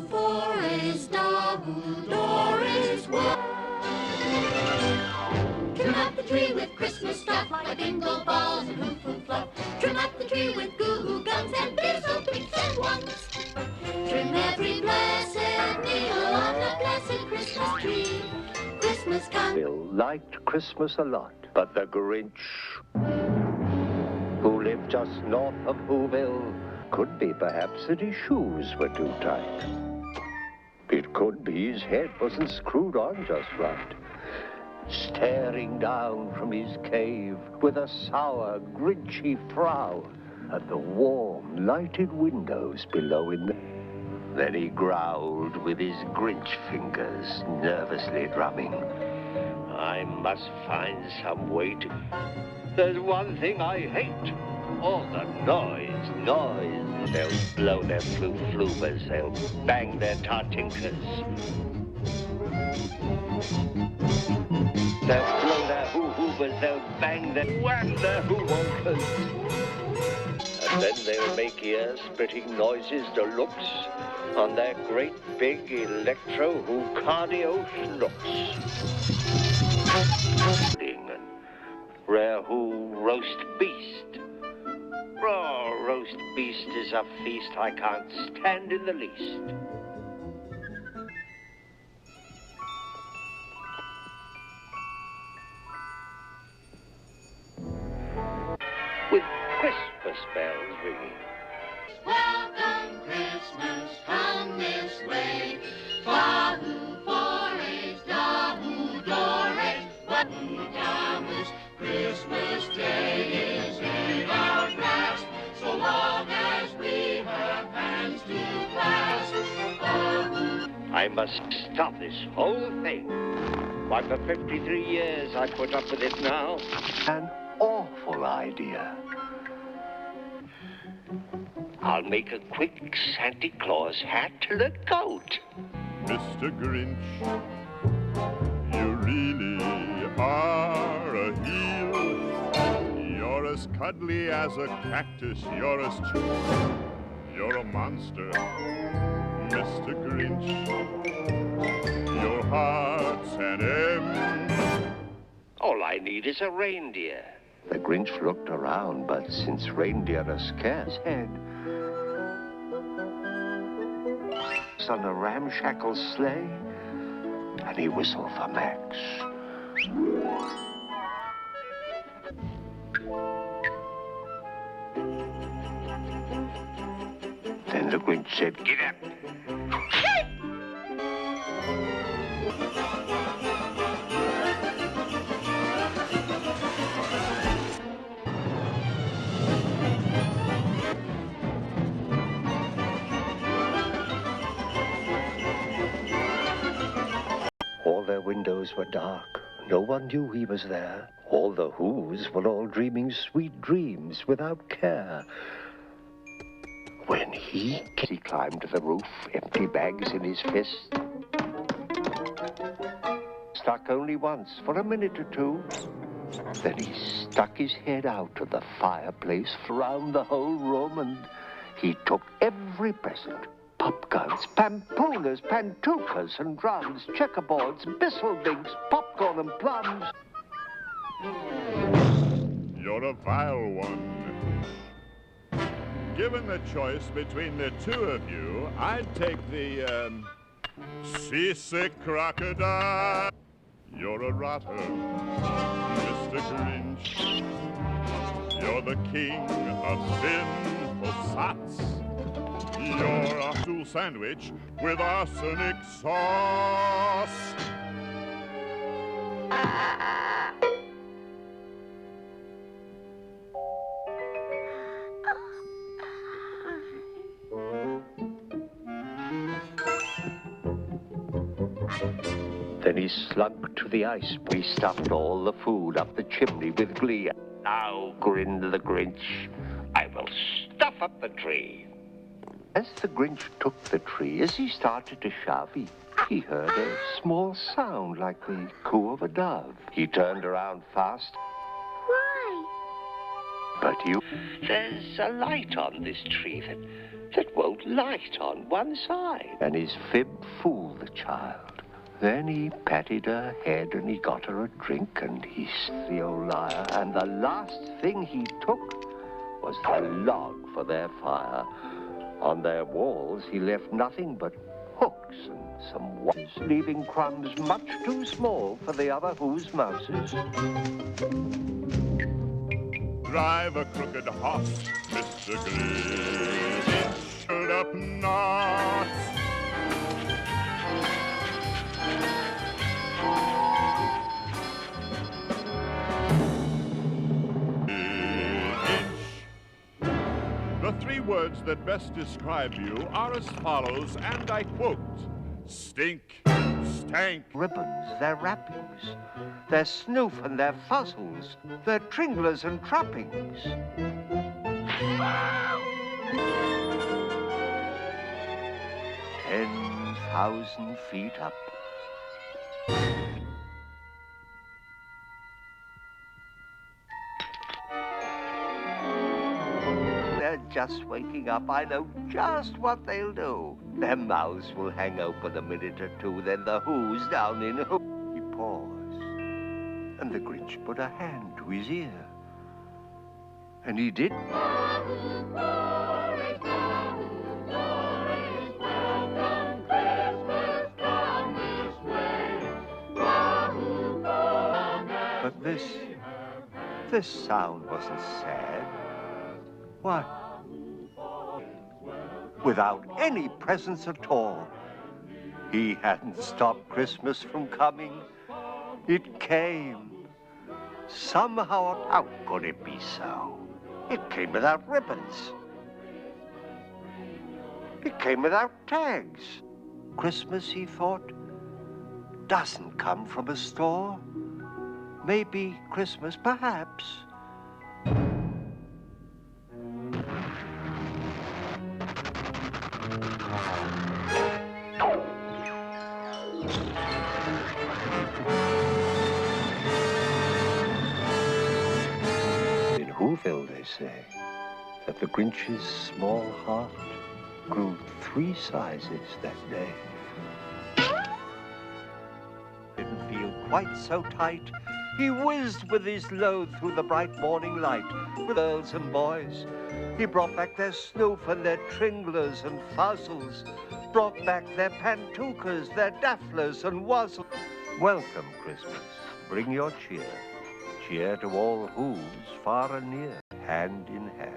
Forest dog, Doris was. Trim up the tree with Christmas stuff, like bingo balls and hoo-hoo fluff. Trim up the tree with goo-goo gums and bizzle picks and ones. Trim every blessed needle on the blessed Christmas tree. Christmas comes. Bill liked Christmas a lot, but the Grinch, who lived just north of Whoville, could be perhaps that his shoes were too tight. It could be his head wasn't screwed on just right. Staring down from his cave with a sour, grinchy frown at the warm, lighted windows below in the... Then he growled with his Grinch fingers, nervously drumming. I must find some way to... There's one thing I hate. All the noise. They'll blow their flu-flubers, they'll bang their tartinkers. They'll blow their hoo-hoovers, they'll bang their wham their hoo-wonkers. And then they'll make ear-splitting noises deluxe on their great big electro-hoo-cardio schnooks. Rare who roast beast. Raw roast beast is a feast I can't stand in the least. With Christmas bells ringing. Welcome Christmas, come this way. Wahoo, forest, dahoo, Doris, wahoo, Thomas. Christmas Day is in our grasp, so long as we have hands to clasp. I must stop this whole thing. Why, for 53 years I put up with it now. An awful idea. I'll make a quick Santa Claus hat to the goat. Mr. Grinch, you really are a heel. You're as cuddly as a cactus. You're a monster, Mr. Grinch. Your heart's an M. All I need is a reindeer. The Grinch looked around, but since reindeer are scarce, head on a ramshackle sleigh, and he whistled for Max. Then the Grinch said, "Get up!" All their windows were dark. No one knew he was there. All the Whos were all dreaming sweet dreams without care. When he climbed to the roof, empty bags in his fist. Stuck only once, for a minute or two. Then he stuck his head out of the fireplace, round the whole room, and he took every present. Popguns, pampooners, pantookas and drums, checkerboards, bistlebinks, popcorn and plums. You're a vile one. Given the choice between the two of you, I'd take the, seasick crocodile. You're a rotter, Mr. Grinch. You're the king of sinful sots. You're a stool sandwich with arsenic sauce. Then he slunk to the ice. We stuffed all the food up the chimney with glee. Now, grinned the Grinch, I will stuff up the tree. As the Grinch took the tree, as he started to shove, he heard a small sound like the coo of a dove. He turned around fast. Why? But there's a light on this tree that won't light on one side. And his fib fooled the child. Then he patted her head and he got her a drink and he the old liar. And the last thing he took was the log for their fire. On their walls he left nothing but hooks and some wires, leaving crumbs much too small for the other whose mouses. Drive a crooked horse, Mr. Grinch, shut up not. The three words that best describe you are as follows, and I quote, stink, stank. Ribbons, their wrappings, their snoof and their fuzzles, their tringlers and trappings. 10,000 feet up. They're just waking up. I know just what they'll do. Their mouths will hang open a minute or two, then the who's down in who. He paused, and the Grinch put a hand to his ear. And he did. But this sound wasn't sad. What? Without any presents at all. He hadn't stopped Christmas from coming. It came. Somehow, how could it be so? It came without ribbons. It came without tags. Christmas, he thought, doesn't come from a store. Maybe Christmas, perhaps. In Whoville, they say, that the Grinch's small heart grew 3 sizes that day. Didn't feel quite so tight. He whizzed with his load through the bright morning light with girls and boys. He brought back their snoof and their tringlers and fuzzles, brought back their pantookas, their dafflers and wuzzles. Welcome, Christmas. Bring your cheer. Cheer to all who's far and near, hand in hand.